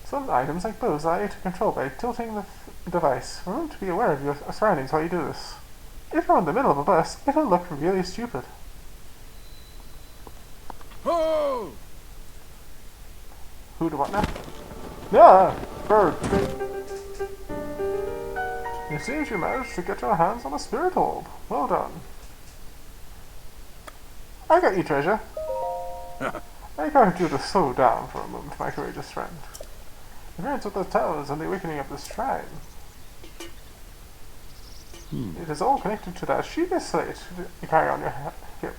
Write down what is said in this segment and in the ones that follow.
Some items like bows allow you to control by tilting the device. Remember to be aware of your surroundings while you do this. If you're in the middle of a bus, it'll look really stupid. Oh! Who do what now? Yeah! Bird! It seems you managed to get your hands on a spirit orb. Well done. I got you, treasure. I encourage you to slow down for a moment, my courageous friend. The appearance of the towers and the awakening of this shrine. It is all connected to that sheet slate you carry on your hip.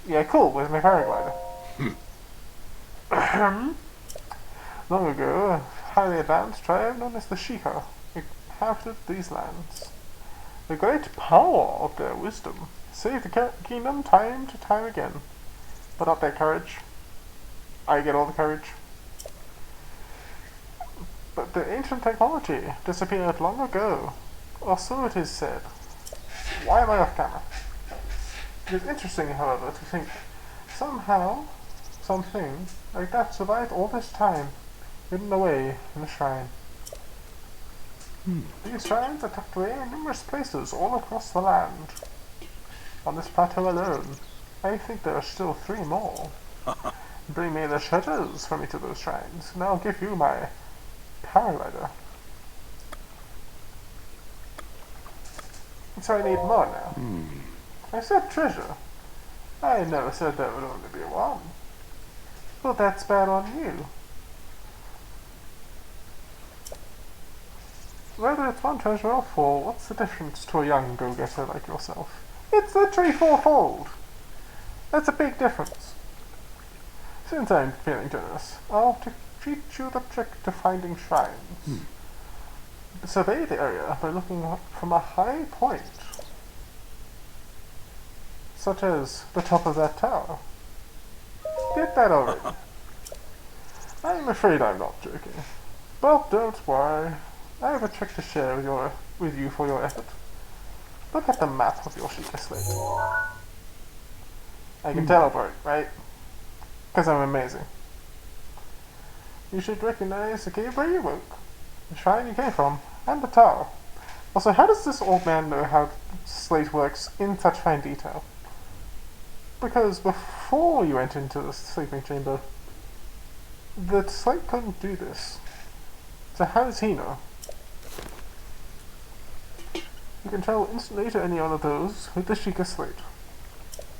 Yeah, cool, with my paraglider. Long ago, a highly advanced tribe known as the Sheikah inhabited these lands. The great power of their wisdom saved the kingdom time to time again. But not their courage. I get all the courage. But the ancient technology disappeared long ago, or so it is said. Why am I off camera? It is interesting, however, to think somehow, something like that survived all this time, hidden away in a shrine. These shrines are tucked away in numerous places all across the land. On this plateau alone, I think there are still 3 more. Bring me the treasures from each of those shrines, and I'll give you my paraglider. So I need more now. I said treasure. I never said there would only be 1. Well, that's bad on you. Whether it's 1 treasure or 4, what's the difference to a young go-getter like yourself? It's literally 4-fold. That's a big difference. Since I'm feeling generous, I'll treat you the trick to finding shrines. Survey the area by looking from a high point, such as the top of that tower. Did that already. I'm afraid I'm not joking. But don't worry. I have a trick to share with you for your effort. Look at the map of your Sheikah slate. I can teleport, right? Because I'm amazing. You should recognize the cave where you woke, the shrine you came from, and the tower. Also, how does this old man know how the slate works in such fine detail? Because before you went into the sleeping chamber, the slate couldn't do this. So how does he know? You can travel instantly to any one of those with the Sheikah slate.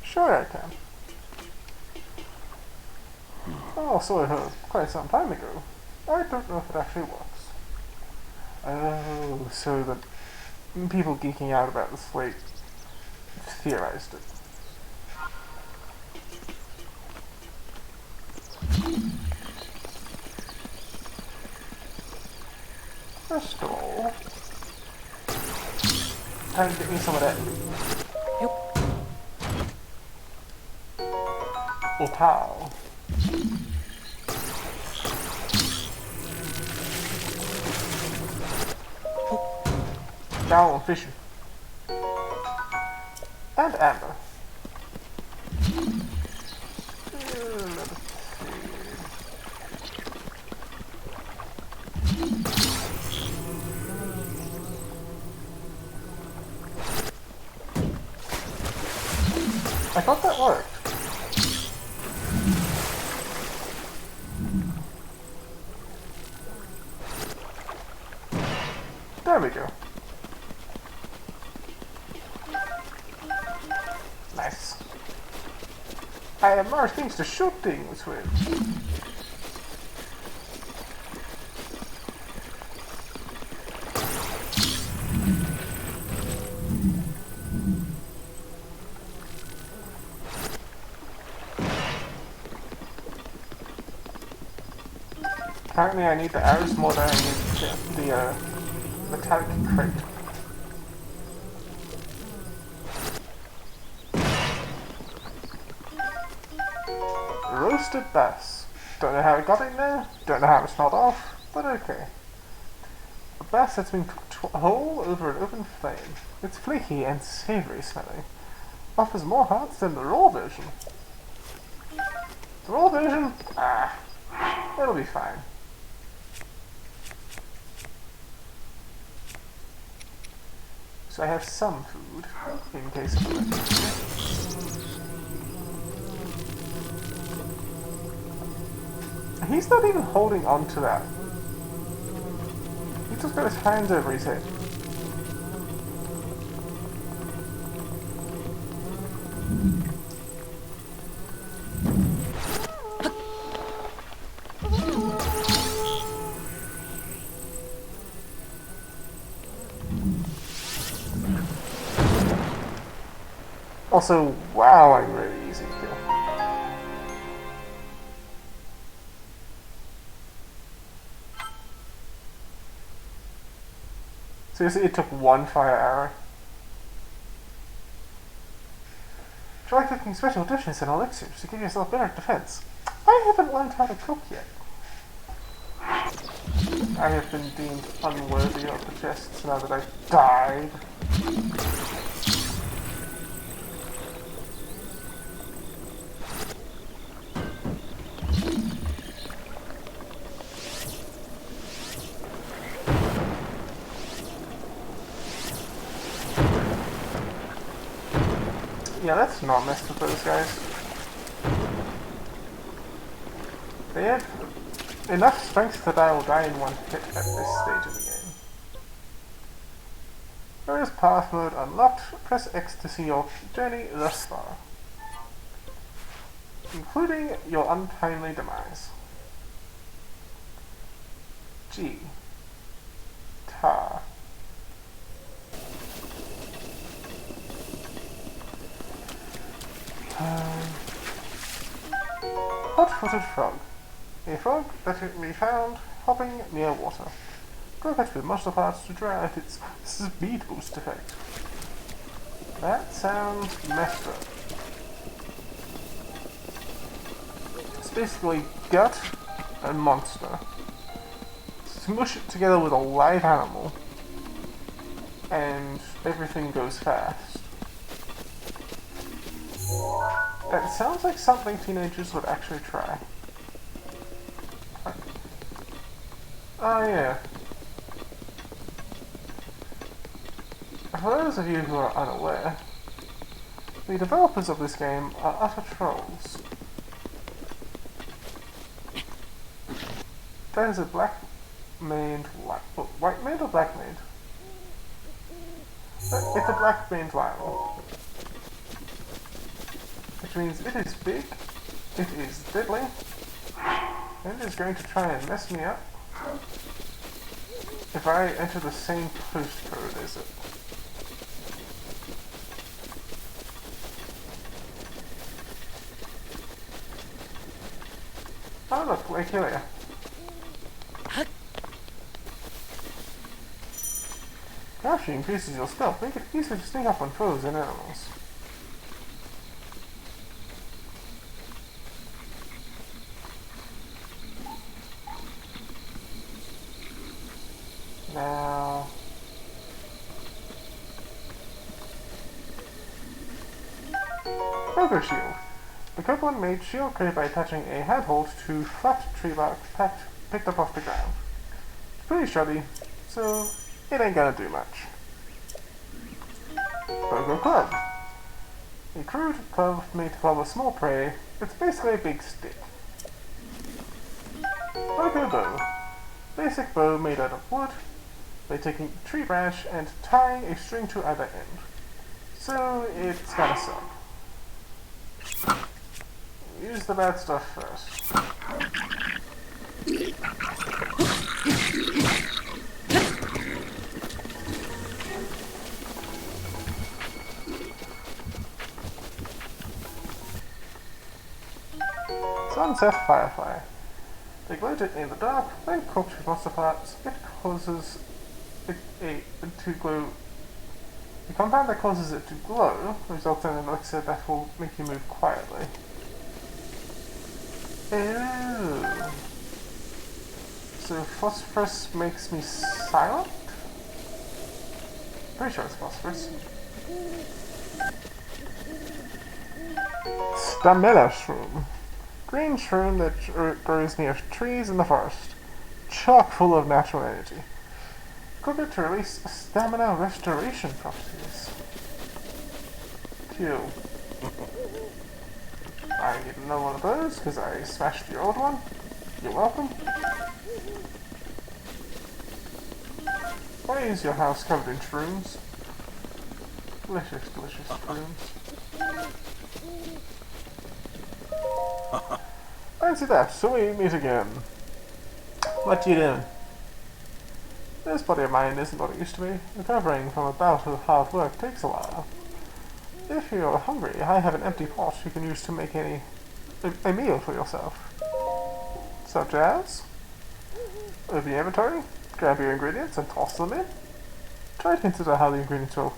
Sure I can. Oh, so I heard quite some time ago. I don't know if it actually works. Oh, so the people geeking out about the slate theorized it. First of all, time to get me some of that. Opal. Now I'm fishing. And amber. I thought that worked. There we go. Nice. I have more things to shoot things with. Apparently I need the arrows more than I need the metallic crate. Roasted bass. Don't know how it got in there, don't know how it smelled off, but okay. A bass that's been cooked whole over an open flame. It's flaky and savory smelling. Offers more hearts than the raw version. The raw version? Ah. It'll be fine. So I have some food in case of emergency. He's not even holding on to that. He just got his hands over his head. Also, wow, I'm really easy to kill. Seriously, it took one fire arrow. Try cooking special dishes and elixirs to give yourself better defense. I haven't learned how to cook yet. I have been deemed unworthy of the chests now that I've died. Yeah, let's not mess with those guys. They have enough strength that I will die in one hit at this stage of the game. There is path mode unlocked. Press X to see your journey thus far, including your untimely demise. G. Tar. Hot-footed frog. A frog that can be found hopping near water. Cook it with muscle parts to dry out its speed boost effect. That sounds messed up. It's basically gut and monster. Smush it together with a live animal, and everything goes fast. That sounds like something teenagers would actually try. Oh yeah. For those of you who are unaware, the developers of this game are utter trolls. That is a black-maned white mane or black mane? It's a black maned lion. Which means it is big, it is deadly, and it is going to try and mess me up if I enter the same postcode as it. Oh look, we're here. Crouching increases your stealth, make it easier to sneak up on foes and animals. Now... Ogre Shield. The Copeland made shield created by attaching a handhold to flat tree bark picked up off the ground. It's pretty shoddy, so it ain't gonna do much. Bogo Club. A crude club made to club a small prey. It's basically a big stick. Bogo Bow. Basic bow made out of wood by taking a tree branch and tying a string to either end. So it's gotta suck. Use the bad stuff first. Sunset Firefly. They glow in the dark, when cooked with monster parts, it causes it to glow. The compound that causes it to glow results in an elixir that will make you move quietly. Ew. So phosphorus makes me silent? Pretty sure it's phosphorus. Stamella Shroom. Green shroom that grows near trees in the forest. Chock full of natural energy. Cook it to release stamina restoration properties. Q. I need another one of those because I smashed the old one. You're welcome. Why is your house covered in shrooms? Delicious, delicious shrooms. Fancy that, so we meet again. What you doing? This body of mine isn't what it used to be. Recovering from a bout of hard work takes a while. If you're hungry, I have an empty pot you can use to make a meal for yourself. Such as? Open your inventory, grab your ingredients and toss them in. Try to consider how the ingredients will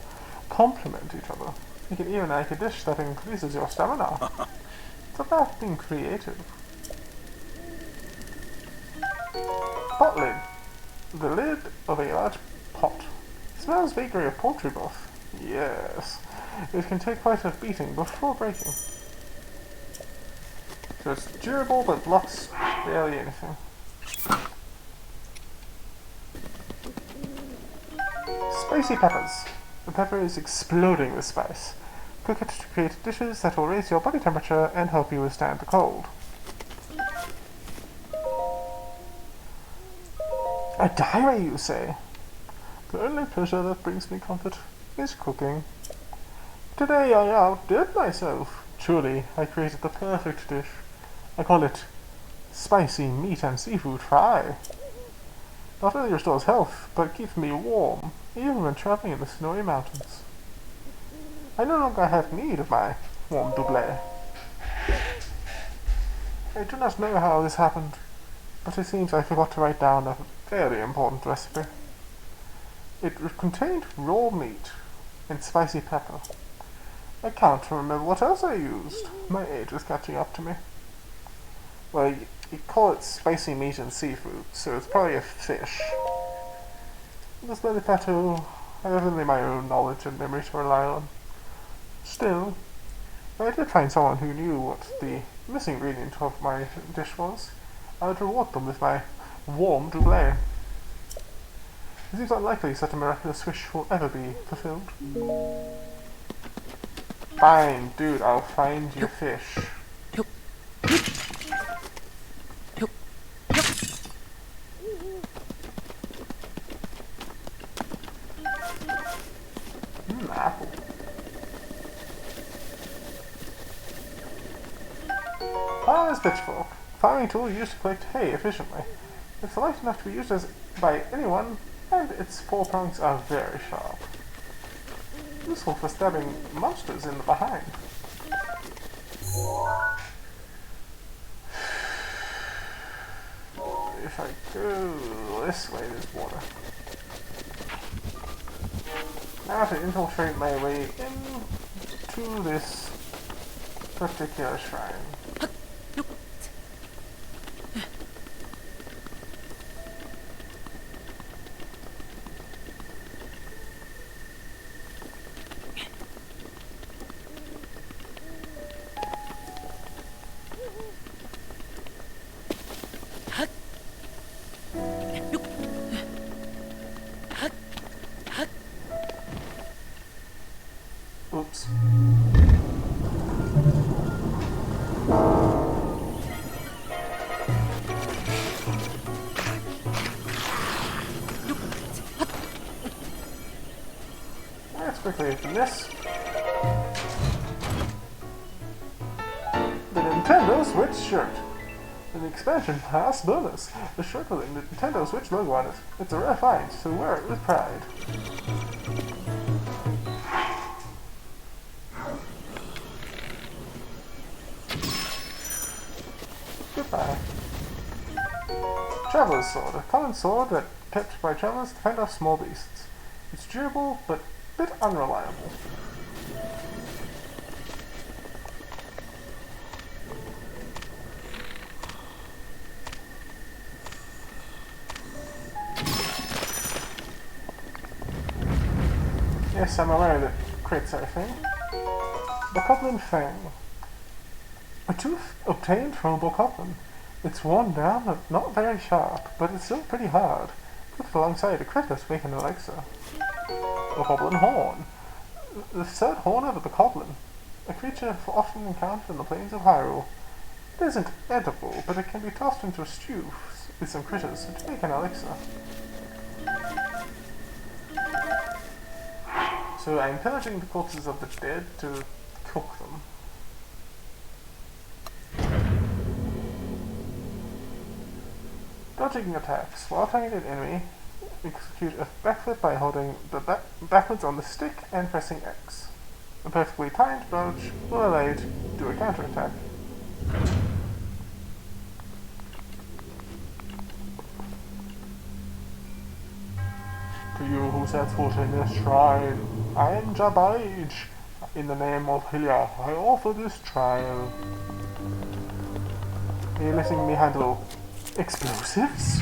complement each other. You can even make a dish that increases your stamina. It's about being creative. Pot lid. The lid of a large pot. Smells vaguely of poultry broth. Yes. It can take quite a beating before breaking. So it's durable but blocks barely anything. Spicy peppers. The pepper is exploding with spice. Cook it to create dishes that will raise your body temperature and help you withstand the cold. A diary, you say? The only pleasure that brings me comfort is cooking. Today I outdid myself. Truly, I created the perfect dish. I call it spicy meat and seafood fry. Not only restores health, but keeps me warm, even when traveling in the snowy mountains. I no longer have need of my warm doublet. I do not know how this happened, but it seems I forgot to write down a very important recipe. It contained raw meat and spicy pepper. I can't remember what else I used. My age is catching up to me. Well, you call it spicy meat and seafood, so it's probably a fish. This belly plateau, I have only my own knowledge and memory to rely on. Still, if I did find someone who knew what the missing ingredient of my dish was, I would reward them with my warm doublet. It seems unlikely such a miraculous wish will ever be fulfilled. Fine, dude, I'll find your fish. Apple. Farmer's pitchfork. Farming tool used to collect hay efficiently. It's light enough to be used by anyone, and its 4 prongs are very sharp. Useful for stabbing monsters in the behind. If I go this way, there's water. Now to infiltrate my way into this particular shrine. Oops. Let's quickly open this. The Nintendo Switch shirt. An expansion pass bonus. The shirt with the Nintendo Switch logo on it. It's a rare find, so wear it with pride. Goodbye. Traveler's Sword. A common sword that kept by travelers to fend off small beasts. It's durable, but a bit unreliable. Yes, I'm aware that crits are a thing. The Goblin Fang. A tooth obtained from a bokoblin. It's worn down and not very sharp, but it's still pretty hard. Cooked alongside a critter to make an elixir. Bokoblin horn. The third horn of a bokoblin. A creature often encountered on the plains of Hyrule. It isn't edible, but it can be tossed into a stew with some critters to make an elixir. So I'm pillaging the corpses of the dead to cook them. Dodging attacks. While targeting an enemy, execute a backflip by holding the backwards on the stick and pressing X. A perfectly timed dodge will allow you to do a counterattack. To you who set foot in this shrine, I am Jabaij. In the name of Hylia, I offer this trial. Are you letting me handle explosives?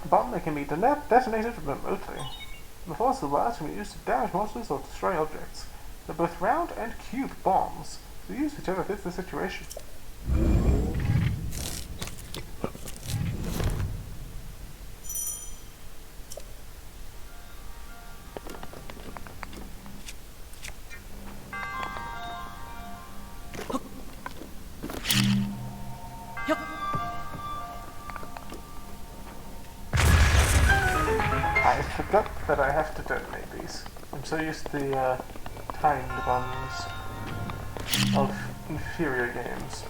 A bomb that can be detonated remotely. The force of the blast can be used to damage monsters or destroy objects. They're both round and cube bombs, so use whichever fits the situation. I forgot that I have to detonate these. I'm so used to the timed bombs of inferior games.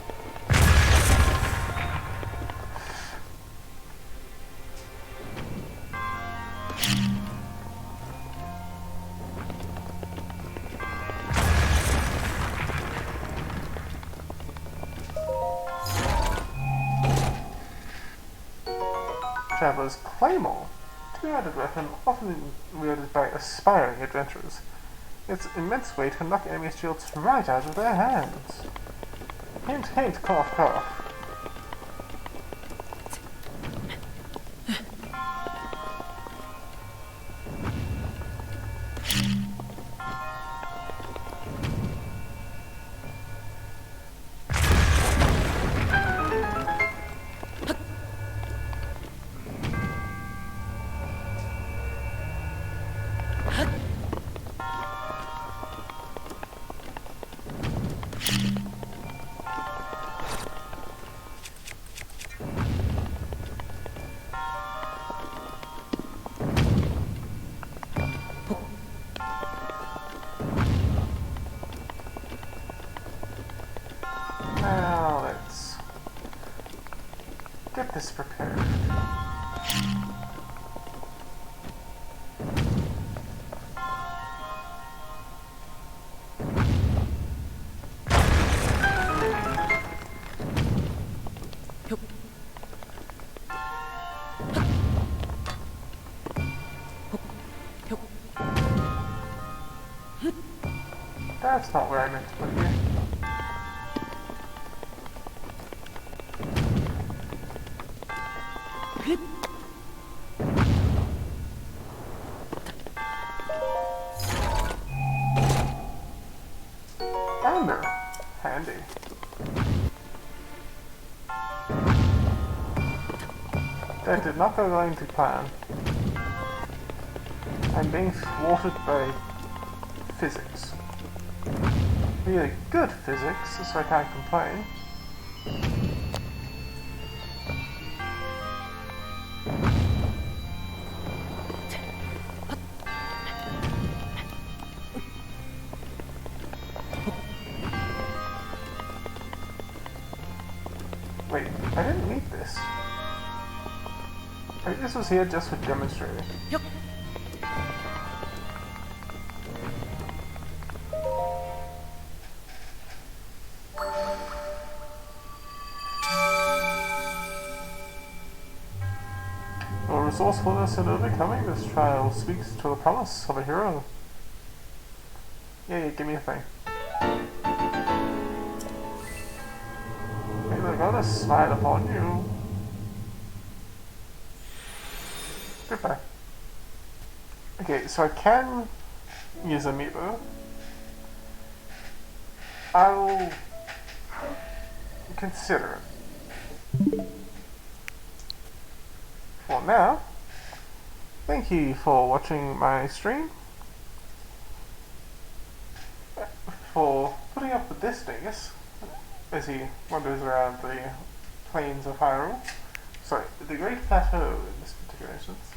Traveler's Claymore. Two-handed weapon often wielded by aspiring adventurers. Its immense weight can knock enemies' shields right out of their hands. Hint, hint, cough, cough. Now let's get this prepared. That's not where I meant to put you. Amber. Handy. That did not go according to plan. I'm being thwarted by physics. Really good physics, so I can't complain. Wait, I didn't need this. I think this was here just for demonstrating. Yep. Your resourcefulness in overcoming this trial speaks to the promise of a hero. Yeah, give me a thing. never smile upon you. Goodbye. Okay, so I can use Amiibo. I'll consider it. For now, thank you for watching my stream, for putting up with this dingus as he wanders around the plains of Hyrule. Sorry, the Great Plateau in this particular instance.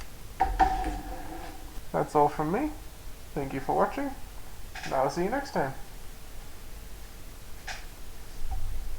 That's all from me. Thank you for watching, and I'll see you next time.